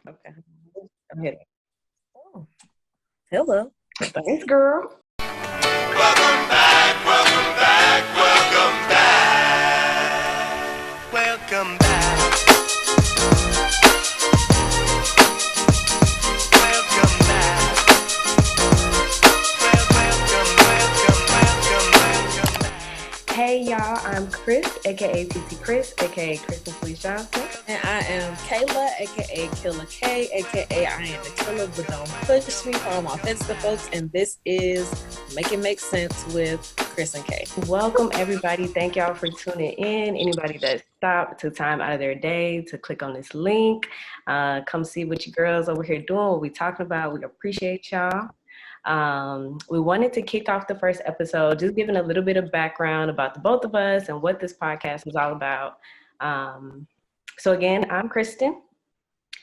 Okay. I'm here. Oh, hello. Thanks, girl. Welcome back, welcome back, welcome back. Welcome back. Welcome back. Welcome back. Hey, y'all. I'm Chris, aka TT Chris, aka Kristen Felice Johnson. And I am Kayla, aka Killer K, aka I am the killer, but don't push me for all my offensive folks. And this is Make It Make Sense with Chris and Kay. Welcome, everybody. Thank y'all for tuning in. Anybody that stopped, took time out of their day to click on this link, come see what you girls over here doing, what we talking about. We appreciate y'all. We wanted to kick off the first episode just giving a little bit of background about the both of us and what this podcast was all about. So again, I'm Kristen.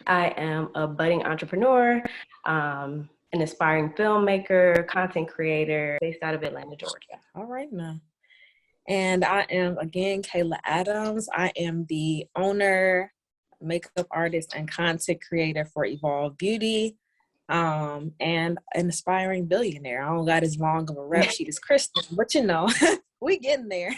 I am a budding entrepreneur, an aspiring filmmaker, content creator based out of Atlanta, Georgia. All right now. And I am, again, Kayla Adams. I am the owner, makeup artist, and content creator for Evolve Beauty, and an aspiring billionaire. I don't got as long of a rap sheet as Kristen, but you know, we getting there.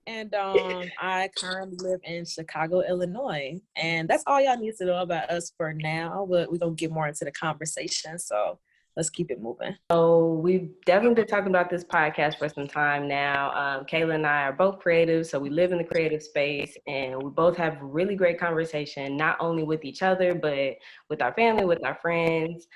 And I currently live in Chicago, Illinois. And that's all y'all need to know about us for now. But we're going to get more into the conversation. So let's keep it moving. So we've definitely been talking about this podcast for some time now. Kayla and I are both creative, so we live in the creative space, and we both have really great conversation, not only with each other, but with our family, with our friends.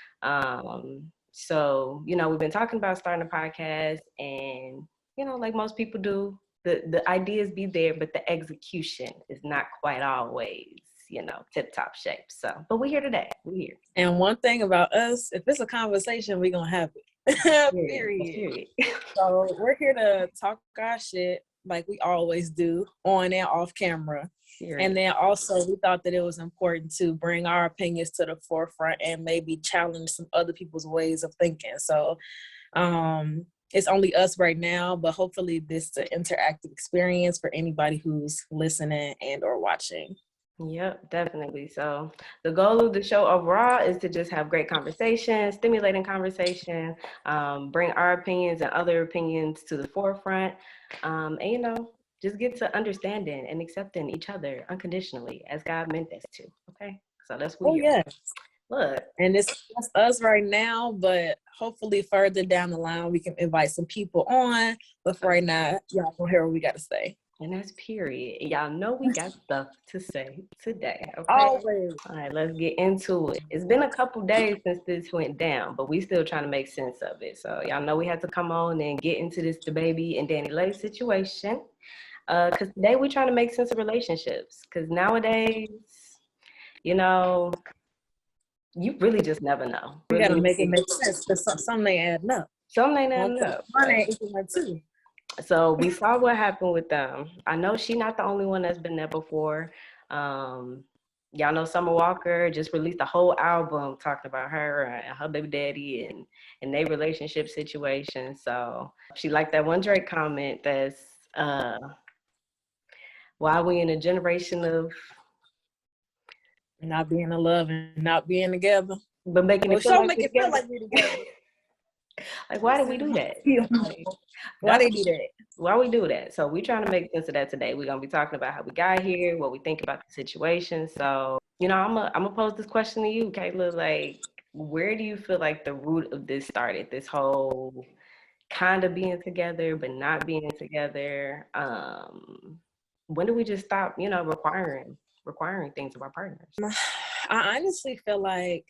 So, you know, we've been talking about starting a podcast, and, you know, like most people do, the ideas be there, but the execution is not quite always, you know, tip-top shape. So, but we're here today. We're here. And one thing about us, if it's a conversation, we're going to have it. Period. So we're here to talk our shit like we always do, on and off camera. Period. And then also we thought that it was important to bring our opinions to the forefront and maybe challenge some other people's ways of thinking. So it's only us right now, but hopefully this is an interactive experience for anybody who's listening and or watching. Yep, definitely. So the goal of the show overall is to just have great conversation, stimulating conversation, bring our opinions and other opinions to the forefront, and, you know, just get to understanding and accepting each other unconditionally as God meant us to. Okay, so that's what. Oh yeah. Look, and it's just us right now, but hopefully further down the line we can invite some people on. But for right now, y'all will hear what we got to say. And that's period. Y'all know we got stuff to say today. Okay? Always. All right, let's get into it. It's been a couple days since this went down, but we still trying to make sense of it. So y'all know we had to come on and get into this DaBaby and Danny Lay situation. Because today we're trying to make sense of relationships. Because nowadays, you know, you really just never know. You gotta make it make sense because some ain't adding up. Some ain't adding up. One ain't equal two. So we saw what happened with them. I know she's not the only one that's been there before. Y'all know Summer Walker just released a whole album talking about her and her baby daddy and their relationship situation. So she liked that one Drake comment that's why we in a generation of not being in love and not being together, but making it feel like we're together. Like, why did we do that? Why they do that? Why we do that? So we're trying to make sense of that today. We're gonna be talking about how we got here, what we think about the situation. So, you know, I'm gonna pose this question to you, Kayla. Like, where do you feel like the root of this started? This whole kind of being together but not being together. When do we just stop, you know, requiring things of our partners? I honestly feel like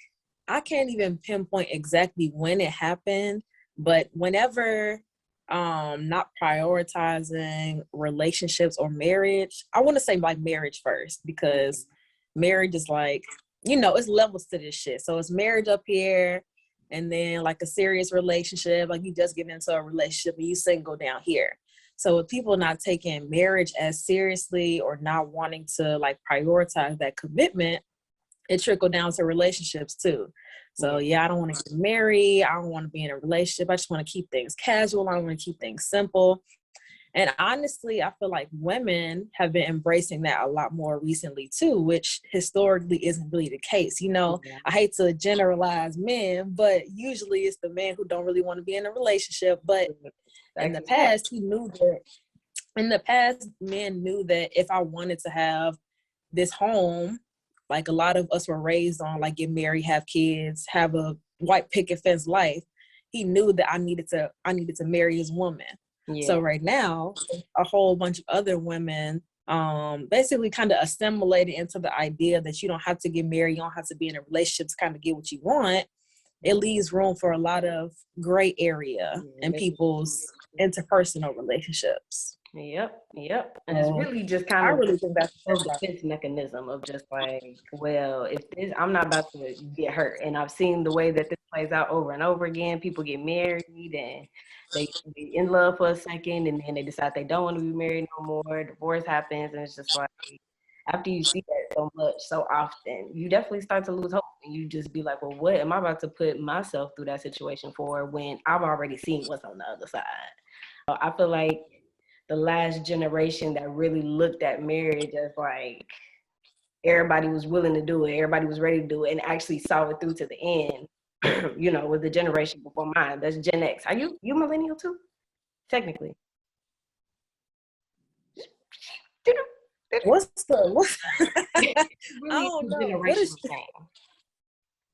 I can't even pinpoint exactly when it happened, but whenever not prioritizing relationships or marriage, I want to say like marriage first, because marriage is like, you know, it's levels to this shit. So it's marriage up here, and then like a serious relationship, like you just get into a relationship and you single down here. So with people not taking marriage as seriously or not wanting to like prioritize that commitment, it trickled down to relationships too. So yeah, I don't want to get married. I don't want to be in a relationship. I just want to keep things casual. I want to keep things simple. And honestly, I feel like women have been embracing that a lot more recently too, which historically isn't really the case. You know, Yeah. I hate to generalize men, but usually it's the men who don't really want to be in a relationship. But in the past, men knew that if I wanted to have this home, like a lot of us were raised on, like get married, have kids, have a white picket fence life. He knew that I needed to marry his woman. Yeah. So right now, a whole bunch of other women basically kind of assimilated into the idea that you don't have to get married, you don't have to be in a relationship to kind of get what you want. It leaves room for a lot of gray area in people's interpersonal relationships. Yep. And it's really just kind I of really think that's a defense mechanism of just like, well, if this, I'm not about to get hurt. And I've seen the way that this plays out over and over again. People get married and they in love for a second, and then they decide they don't want to be married no more. Divorce happens, and it's just like, after you see that so much, so often, you definitely start to lose hope. And you just be like, well, what am I about to put myself through that situation for when I've already seen what's on the other side? I feel like the last generation that really looked at marriage as like everybody was willing to do it, everybody was ready to do it, and actually saw it through to the end. You know, with the generation before mine, that's Gen X. Are you millennial too? Technically. What's Really I don't know. generational thing.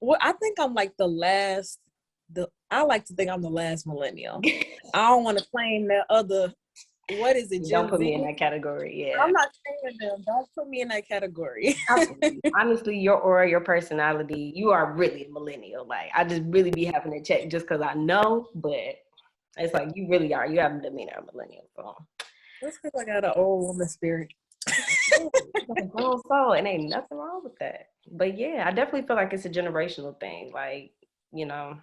Well, I think I'm like the last. I like to think I'm the last millennial. I don't want to claim that other. What is it? Don't put me in that category. Yeah, I'm not saying them. Don't put me in that category. Honestly, your aura, your personality, you are really a millennial. Like, I just really be having to check just because I know, but it's like you really are. You have a demeanor of a millennial. So That's because I got an old woman spirit. So, and ain't nothing wrong with that. But yeah, I definitely feel like it's a generational thing. Like, you know,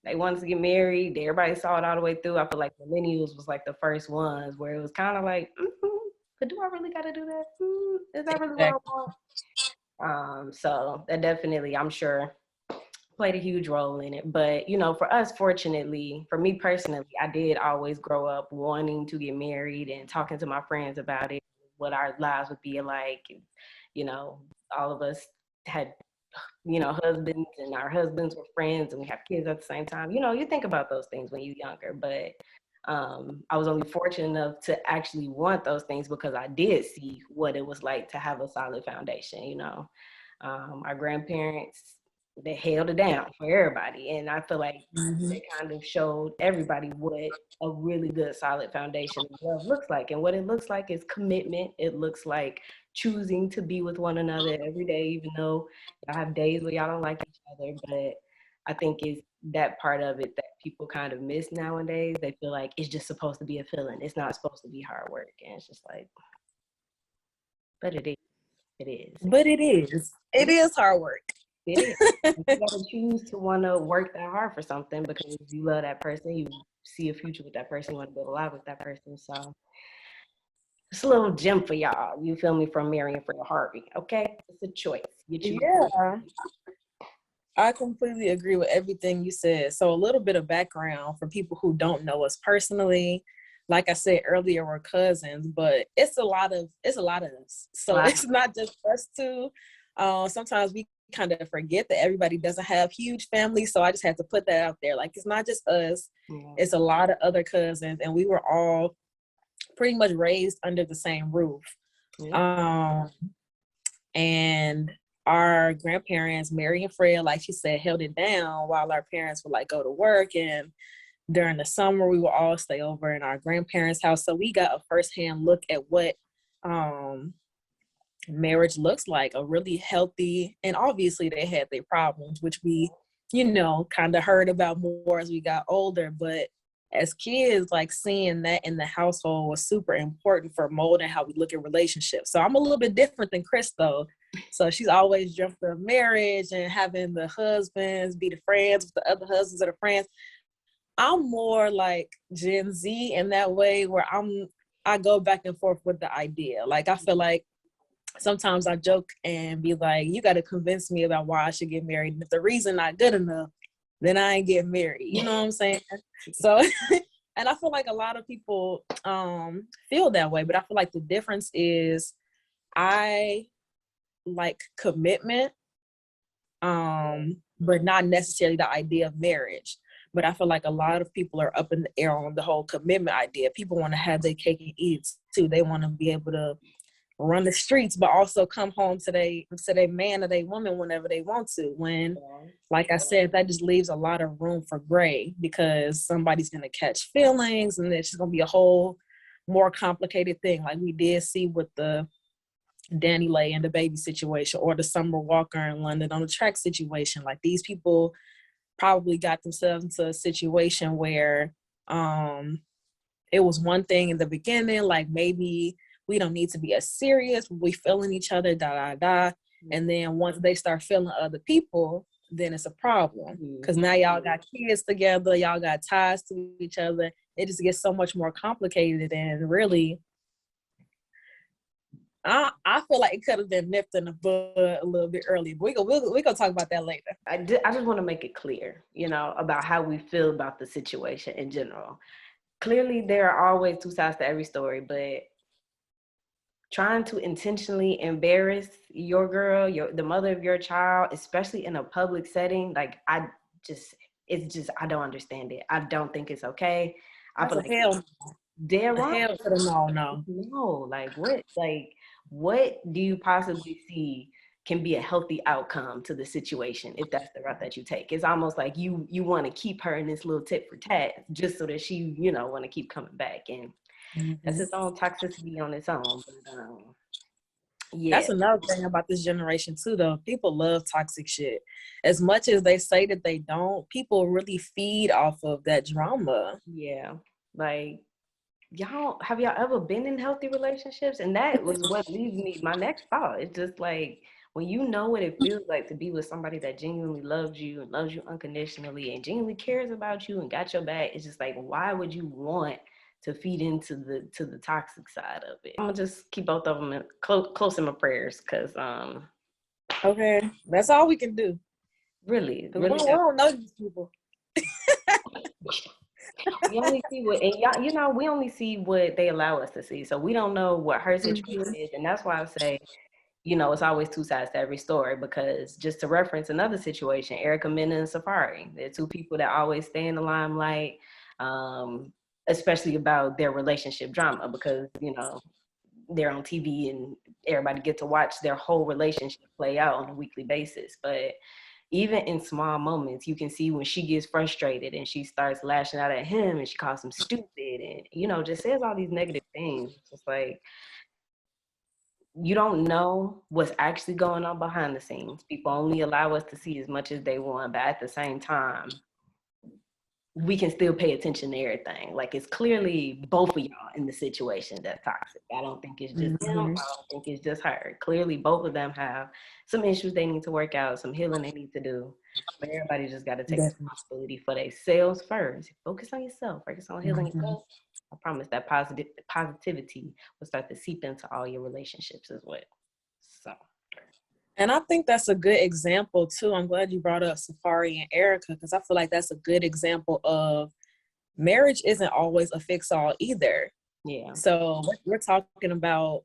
they wanted to get married. Everybody saw it all the way through. I feel like millennials was like the first ones where it was kind of like, but do I really got to do that? Is that really what I want? So that definitely, I'm sure, played a huge role in it. But, you know, for us, fortunately, for me personally, I did always grow up wanting to get married and talking to my friends about it, what our lives would be like. You know, all of us had, you know, husbands, and our husbands were friends, and we have kids at the same time. You know, you think about those things when you're younger, but I was only fortunate enough to actually want those things because I did see what it was like to have a solid foundation. You know, our grandparents, they held it down for everybody, and I feel like they kind of showed everybody what a really good solid foundation of love looks like. And what it looks like is commitment. It looks like choosing to be with one another every day, even though y'all have days where y'all don't like each other. But I think it's that part of it that people kind of miss nowadays. They feel like it's just supposed to be a feeling. It's not supposed to be hard work. And it's just like, but it is. It is. But it is. It is hard work. It is. You gotta choose to want to work that hard for something because you love that person, you see a future with that person, you want to build a life with that person. So it's a little gem for y'all. You feel me? From Marion for Harvey. Okay, it's a choice. You choose. Yeah, I completely agree with everything you said. So a little bit of background for people who don't know us personally. Like I said earlier, we're cousins, but it's a lot of us. So Wow. It's not just us two. Sometimes we kind of forget that everybody doesn't have huge families. So I just had to put that out there. Like, it's not just us. Yeah. It's a lot of other cousins, and we were all pretty much raised under the same roof. Yeah. And our grandparents, Mary and Fred, like she said, held it down while our parents would like go to work. And during the summer, we would all stay over in our grandparents' house. So we got a firsthand look at what marriage looks like, a really healthy, and obviously they had their problems, which we, you know, kind of heard about more as we got older. But as kids, like, seeing that in the household was super important for molding how we look at relationships. So I'm a little bit different than Chris, though. So she's always jumped to marriage and having the husbands be the friends with the other husbands of the friends. I'm more like Gen Z in that way, where I go back and forth with the idea. Like, I feel like sometimes I joke and be like, you got to convince me about why I should get married. And if the reason not good enough, then I ain't getting married. You know what I'm saying? So And I feel like a lot of people feel that way, but I feel like the difference is I like commitment, but not necessarily the idea of marriage. But I feel like a lot of people are up in the air on the whole commitment idea. People want to have their cake and eat it too. They want to be able to run the streets, but also come home to their man or their woman whenever they want to. When, like I said, that just leaves a lot of room for gray, because somebody's going to catch feelings, and it's just going to be a whole more complicated thing. Like we did see with the Danny Lay and the baby situation, or the Summer Walker in London on the track situation. Like these people probably got themselves into a situation where it was one thing in the beginning, like maybe we don't need to be as serious, we feeling each other, and then once they start feeling other people, then it's a problem, because now y'all got kids together, y'all got ties to each other. It just gets so much more complicated, and really I feel like it could have been nipped in the bud a little bit earlier. But we gonna talk about that later. I just want to make it clear, about how we feel about the situation in general. Clearly, there are always two sides to every story, but trying to intentionally embarrass your girl, the mother of your child, especially in a public setting, like I don't understand it. I don't think it's okay. I feel like hell, dead wrong. Hell to the no. No, what do you possibly see can be a healthy outcome to the situation if that's the route that you take? It's almost like you want to keep her in this little tit for tat just so that she, want to keep coming back. And that's its own toxicity on its own. But, yeah. That's another thing about this generation too, though. People love toxic shit. As much as they say that they don't, people really feed off of that drama. Yeah. Like, have y'all ever been in healthy relationships? And that was what leads me, my next thought. It's just like, when you know what it feels like to be with somebody that genuinely loves you and loves you unconditionally and genuinely cares about you and got your back, it's just like, why would you want to feed into the toxic side of it? I'm gonna just keep both of them close in my prayers, because okay, that's all we can do. Really, we don't know these people. We only see what, and y'all, we only see what they allow us to see, so we don't know what her situation is. And that's why I say, it's always two sides to every story, because just to reference another situation, Erica Mena and Safari, they're two people that always stay in the limelight, especially about their relationship drama, because they're on TV and everybody get to watch their whole relationship play out on a weekly basis. But even in small moments, you can see when she gets frustrated and she starts lashing out at him and she calls him stupid and, just says all these negative things. It's like, you don't know what's actually going on behind the scenes. People only allow us to see as much as they want, but at the same time, we can still pay attention to everything. Like, it's clearly both of y'all in the situation that's toxic. I don't think it's just him. I don't think it's just her. Clearly, both of them have some issues they need to work out, some healing they need to do. But everybody just got to take responsibility for themselves first. Focus on yourself. Focus on healing yourself. I promise that positivity will start to seep into all your relationships as well. So. And I think that's a good example too. I'm glad you brought up Safari and Erica, because I feel like that's a good example of marriage isn't always a fix-all either. Yeah. So we're talking about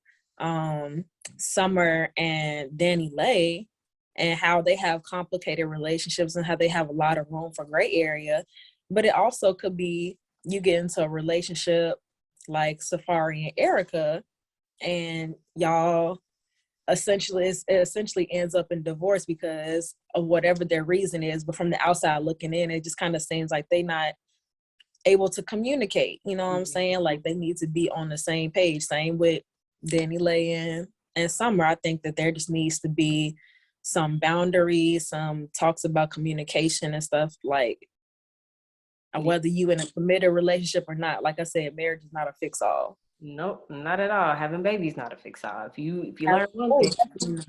Summer and Danny Lay and how they have complicated relationships and how they have a lot of room for gray area. But it also could be you get into a relationship like Safari and Erica, and y'all essentially ends up in divorce because of whatever their reason is. But from the outside looking in, it just kind of seems like they're not able to communicate. You know what I'm saying? Like, they need to be on the same page. Same with Danny Lay and Summer. I think that there just needs to be some boundaries, some talks about communication and stuff, like whether you in a committed relationship or not. Like I said, marriage is not a fix-all. Nope, not at all. Having babies not a fix-all. If you learn one thing,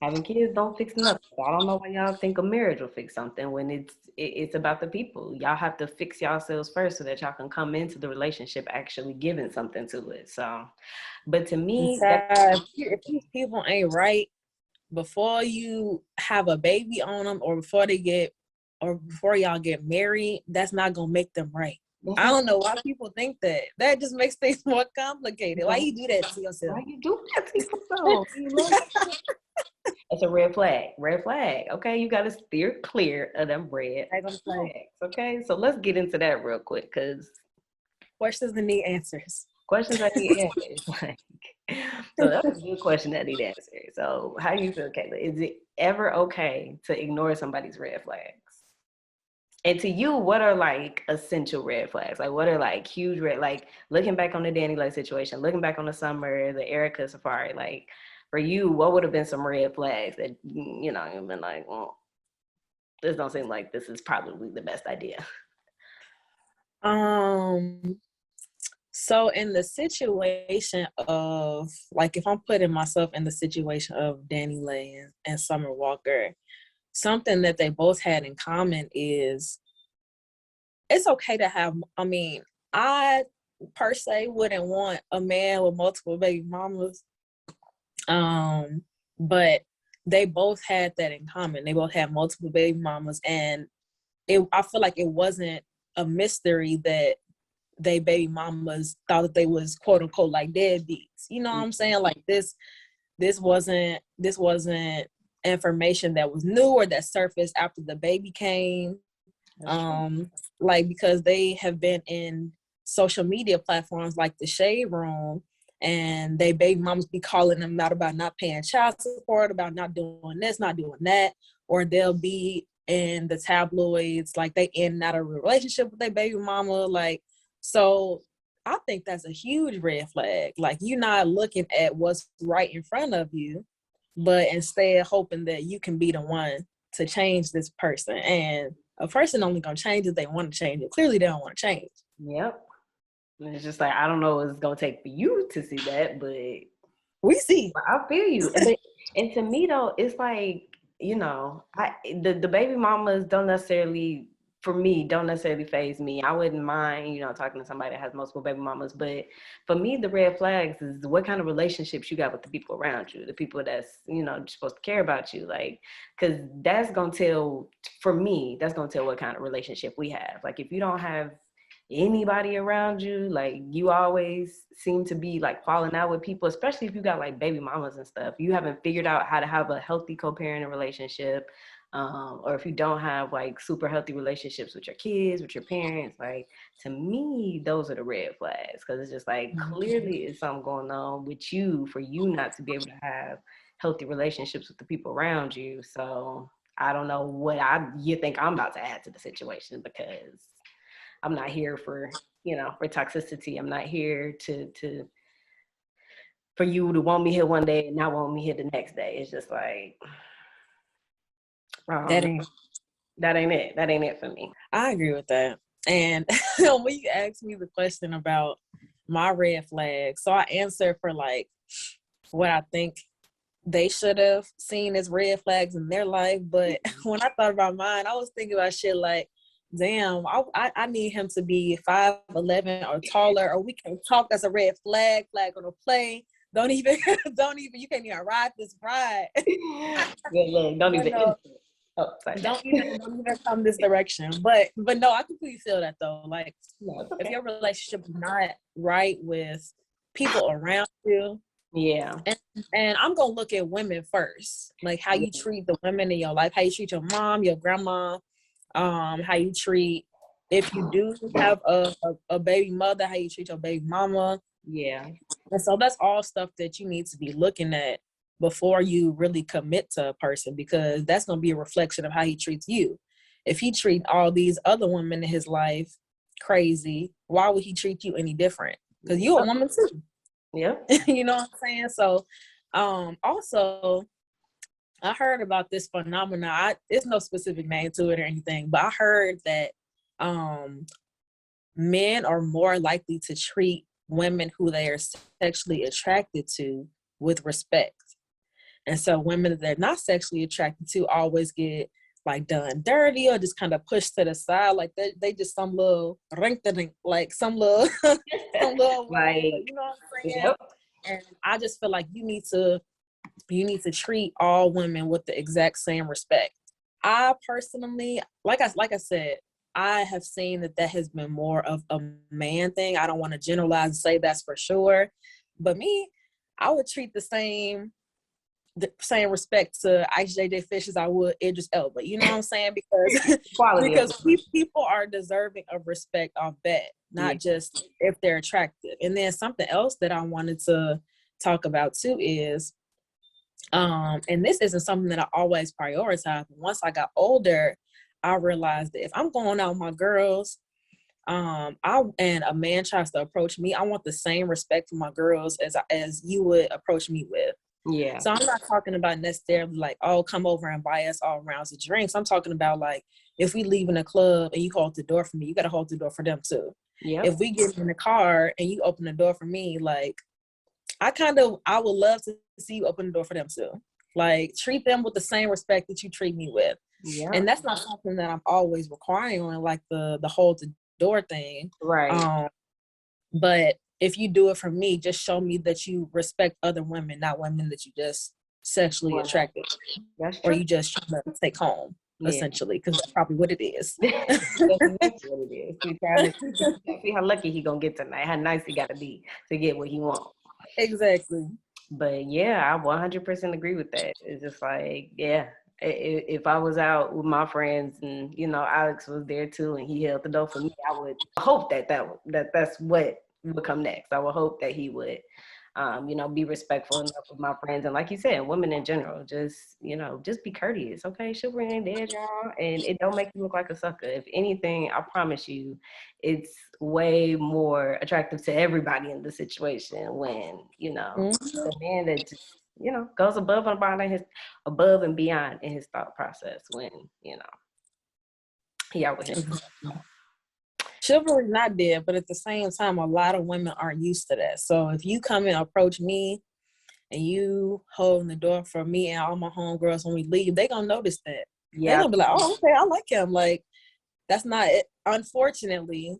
having kids don't fix nothing. I don't know why y'all think a marriage will fix something when it's about the people. Y'all have to fix yourselves first so that y'all can come into the relationship actually giving something to it. So, but to me, if these people ain't right before you have a baby on them, or before y'all get married, that's not gonna make them right. I don't know why people think that. That just makes things more complicated. Why you do that to yourself? Why you do that to yourself? That's a red flag. Red flag. Okay, you got to steer clear of them red flags. Okay, so let's get into that real quick because questions that need answers. Questions that need answers. Like, so that's a good question that need answers. So how do you feel, Kayla? Is it ever okay to ignore somebody's red flags? And to you, what are like essential red flags? Like what are like huge red, like looking back on the Danny Lake situation, looking back on the summer, the Erica Safari, like for you, what would have been some red flags that, you know, you've been like, well, this don't seem like this is probably the best idea. So in the situation of, like, if I'm putting myself in the situation of Danny Lay and Summer Walker, something that they both had in common is it's okay to have, I mean, I per se wouldn't want a man with multiple baby mamas. But they both had that in common. They both had multiple baby mamas, and I feel like it wasn't a mystery that they baby mamas thought that they was quote unquote like deadbeats. You know what I'm saying? Like this wasn't information that was new or that surfaced after the baby came. Like, because they have been in social media platforms like the Shade Room, and they baby mamas be calling them out about not paying child support, about not doing this, not doing that, or they'll be in the tabloids like they in and out of a relationship with their baby mama. Like, so I think that's a huge red flag. Like, you're not looking at what's right in front of you, but instead hoping that you can be the one to change this person. And a person only gonna change if they want to change it. Clearly they don't want to change. Yep. And it's just like, I don't know what it's gonna take for you to see that, but we see. I feel you. And to me though, it's like, you know, the baby mamas don't necessarily phase me. I wouldn't mind, you know, talking to somebody that has multiple baby mamas, but for me, the red flags is what kind of relationships you got with the people around you, the people that's, you know, supposed to care about you. Like, because that's gonna tell, for me, that's gonna tell what kind of relationship we have. Like, if you don't have anybody around you, like you always seem to be like falling out with people, especially if you got like baby mamas and stuff, you haven't figured out how to have a healthy co-parenting relationship, or if you don't have like super healthy relationships with your kids, with your parents, like to me those are the red flags, because it's just like clearly it's something going on with you for you not to be able to have healthy relationships with the people around you. So I don't know what you think I'm about to add to the situation, because I'm not here for, you know, for toxicity. I'm not here for you to want me here one day and not want me here the next day. It's just like, that ain't it. That ain't it for me. I agree with that. And when you asked me the question about my red flags, so I answered for like what I think they should have seen as red flags in their life. But when I thought about mine, I was thinking about shit like, damn, I need him to be 5'11" or taller, or we can talk as a red flag on a plane. Don't even, you can't even ride this ride. Good look, don't even. Don't even come this direction. But no, I completely feel that though. Like, if your relationship is not right with people around you, yeah. And I'm gonna look at women first, like how you treat the women in your life, how you treat your mom, your grandma. How you treat, if you do have a baby mother, how you treat your baby mama. Yeah. And so that's all stuff that you need to be looking at before you really commit to a person, because that's going to be a reflection of how he treats you. If he treat all these other women in his life crazy, why would he treat you any different? Because you're a woman too. Yeah. You know what I'm saying? So also, I heard about this phenomenon. There's no specific name to it or anything, but I heard that men are more likely to treat women who they are sexually attracted to with respect. And so women that they're not sexually attracted to always get like done dirty or just kind of pushed to the side. Like they just some little like some little like, you know what I'm saying? Yep. And I just feel like you need to treat all women with the exact same respect. I personally, like I said, I have seen that has been more of a man thing. I don't want to generalize and say that's for sure, but me, I would treat the same respect to IJJ Fish as I would Idris Elba. You know what I'm saying? Because Quality of people are deserving of respect off bat, not just if they're attractive. And then something else that I wanted to talk about too is, and this isn't something that I always prioritize. Once I got older, I realized that if I'm going out with my girls, and a man tries to approach me, I want the same respect for my girls as you would approach me with. Yeah. So I'm not talking about necessarily like, oh, come over and buy us all rounds of drinks. I'm talking about like, if we leave in a club and you hold the door for me, you got to hold the door for them too. Yeah. If we get in the car and you open the door for me, like, I would love to see you open the door for them too. Like, treat them with the same respect that you treat me with. Yeah. And that's not something that I'm always requiring on, like the hold the door thing. Right. But if you do it for me, just show me that you respect other women, not women that you just sexually attracted, or you just trying to take home, essentially, because that's probably what it is. That's exactly what it is. He's trying to see how lucky he gonna get tonight, how nice he got to be to get what he wants. Exactly. But yeah, I 100% agree with that. It's just like, yeah, if I was out with my friends and, you know, Alex was there too and he held the door for me, I would hope that's what would come next. I would hope that he would, you know, be respectful enough of my friends. And like you said, women in general, just, you know, just be courteous. Okay, chivalry ain't dead, y'all. And it don't make you look like a sucker. If anything, I promise you, it's way more attractive to everybody in the situation when, you know, the man that just, you know, goes above and beyond in his thought process when, you know, he out with him. Chivalry's not dead, but at the same time, a lot of women aren't used to that. So if you come and approach me and you holding the door for me and all my homegirls when we leave, they gonna notice that. Yeah. They're gonna be like, oh, okay, I like him. Like, that's not it. Unfortunately,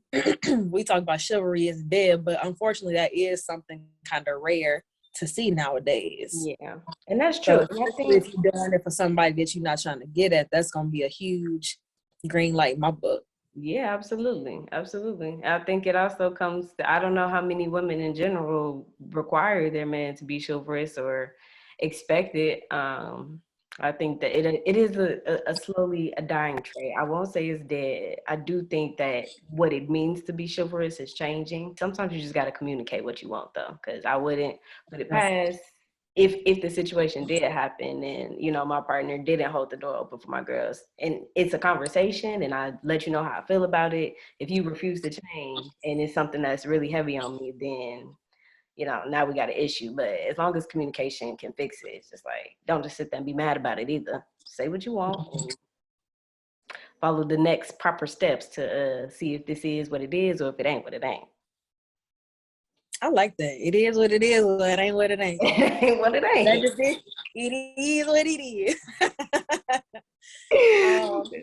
we talk about chivalry is dead, but unfortunately that is something kind of rare to see nowadays. Yeah, and that's true. So if you're doing it for somebody that you're not trying to get at, that's gonna be a huge green light in my book. Yeah, absolutely. Absolutely. I think it also comes to, I don't know how many women in general require their man to be chivalrous or expect it. I think that it is a slowly a dying trait. I won't say it's dead. I do think that what it means to be chivalrous is changing. Sometimes you just got to communicate what you want though, because I wouldn't put it past if the situation did happen and, you know, my partner didn't hold the door open for my girls and it's a conversation and I let you know how I feel about it. If you refuse to change and it's something that's really heavy on me, then, you know, now we got an issue. But as long as communication can fix it, it's just like, don't just sit there and be mad about it either. Say what you want and follow the next proper steps to see if this is what it is or if it ain't what it ain't. I like that. It is what it is, but it ain't what it ain't. It ain't what it ain't. That just it. It is what it is.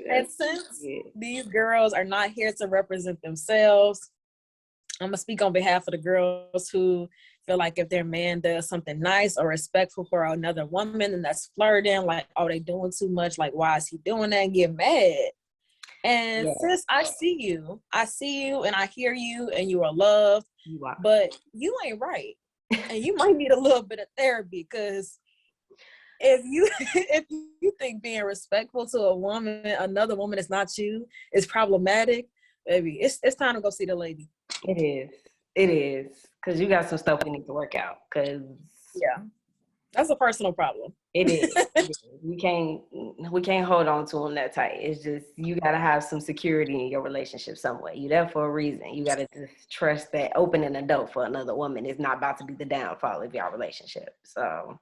And since these girls are not here to represent themselves, I'm going to speak on behalf of the girls who feel like if their man does something nice or respectful for another woman and that's flirting, like, oh, they doing too much, like, why is he doing that, and get mad. And sis, I see you and I hear you and you are loved, but you ain't right. And you might need a little bit of therapy, because if you think being respectful to another woman that's not you, is problematic, baby, it's time to go see the lady. It is. Because you got some stuff we need to work out. Because that's a personal problem. It is. We can't hold on to them that tight. It's just, you got to have some security in your relationship some way. You're there for a reason. You got to just trust that opening a door for another woman is not about to be the downfall of your relationship. So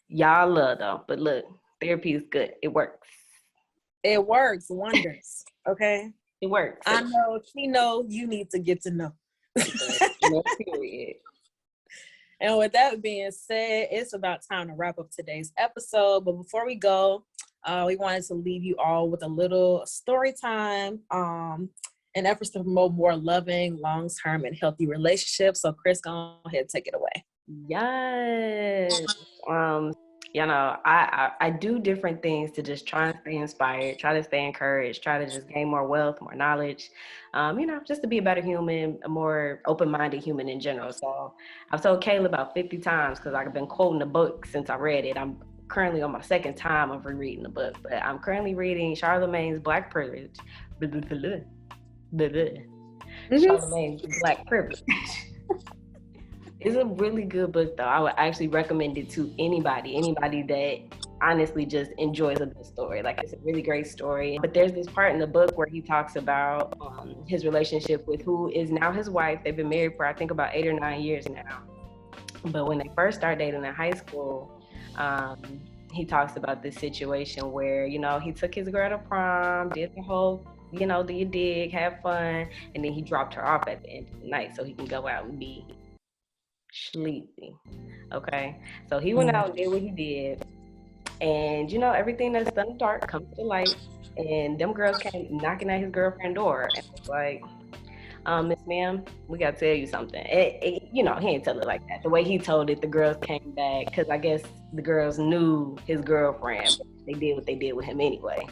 y'all love though. But look, therapy is good. It works. It works wonders. Okay? It works. I know. She know you need to get to know. No period. And with that being said, it's about time to wrap up today's episode. But before we go, we wanted to leave you all with a little story time in efforts to promote more loving, long-term, and healthy relationships. So Chris, go ahead and take it away. Yes. you know, I do different things to just try and stay inspired, try to stay encouraged, try to just gain more wealth, more knowledge, you know, just to be a better human, a more open-minded human in general. So I've told Kayla about 50 times because I've been quoting the book since I read it. I'm currently on my second time of rereading the book, but I'm currently reading Charlemagne's Black Privilege. Blah, blah, blah, blah, blah. Charlemagne's Black Privilege. It's a really good book, though. I would actually recommend it to anybody that honestly just enjoys a good story. Like, it's a really great story. But there's this part in the book where he talks about his relationship with who is now his wife. They've been married for, I think, about 8 or 9 years now. But when they first started dating in high school, he talks about this situation where, you know, he took his girl to prom, did the whole, you know, do you dig, have fun, and then he dropped her off at the end of the night so he can go out and be sleepy. Okay, so he went out and did what he did, and you know, everything that's done in the dark comes to the light, and them girls came knocking at his girlfriend's door and was like, Miss Ma'am, we gotta tell you something. You know, he ain't tell it like that. The way he told it, the girls came back because I guess the girls knew his girlfriend, but they did what they did with him anyway.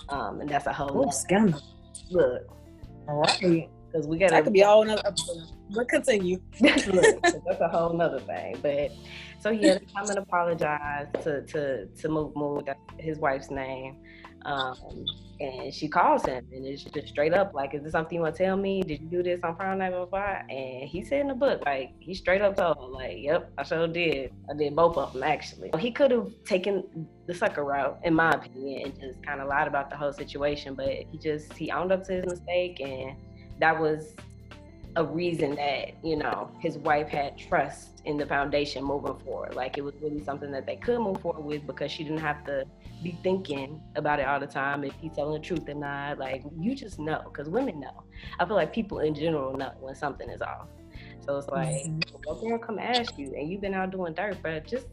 And that's a whole scandal. Look, All right. because we gotta. That could be a whole nother episode. But continue. Look, that's a whole nother thing. But so he had to come and apologize to Moo, that's his wife's name. And she calls him and it's just straight up like, is this something you want to tell me? Did you do this on prom night before? And he said in the book, like, he straight up told her, like, yep, I sure did. I did both of them, actually. He could have taken the sucker route, in my opinion, and just kind of lied about the whole situation, but he owned up to his mistake, and that was a reason that, you know, his wife had trust in the foundation moving forward. Like, it was really something that they could move forward with because she didn't have to be thinking about it all the time if he's telling the truth or not. Like, you just know, because women know. I feel like people in general know when something is off. So it's like, well, girl come ask you and you've been out doing dirt, but just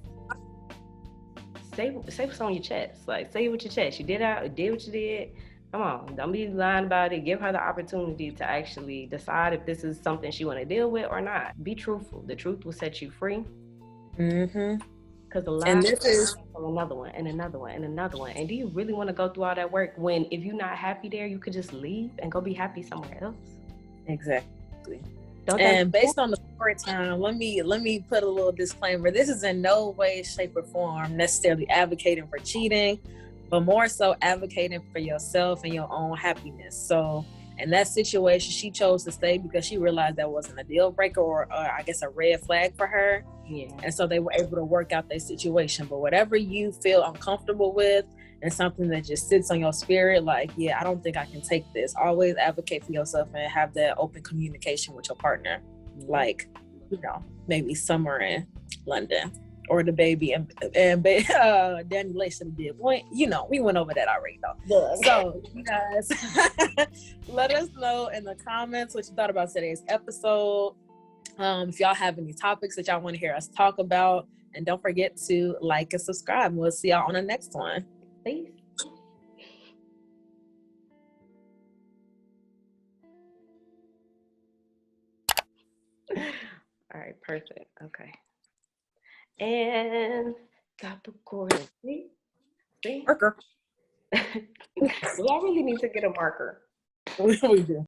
say what's on your chest. Like, say it with your chest. You did what you did. Come on, don't be lying about it. Give her the opportunity to actually decide if this is something she want to deal with or not. Be truthful. The truth will set you free. Because the lie is another one and another one and another one. And do you really want to go through all that work when if you're not happy there, you could just leave and go be happy somewhere else? Exactly. And based on the story time, let me put a little disclaimer. This is in no way, shape, or form necessarily advocating for cheating, but more so advocating for yourself and your own happiness. So in that situation, she chose to stay because she realized that wasn't a deal breaker or I guess a red flag for her. Yeah. And so they were able to work out their situation. But whatever you feel uncomfortable with and something that just sits on your spirit, like, yeah, I don't think I can take this. Always advocate for yourself and have that open communication with your partner. Like, you know, maybe somewhere in London. Or the baby and Danny Layson did. Well, you know, we went over that already though. So you guys, let us know in the comments what you thought about today's episode. If y'all have any topics that y'all want to hear us talk about, and don't forget to like and subscribe. We'll see y'all on the next one. Peace. All right, perfect. Okay. And stop recording. See? Marker. Well, I really need to get a marker. We do.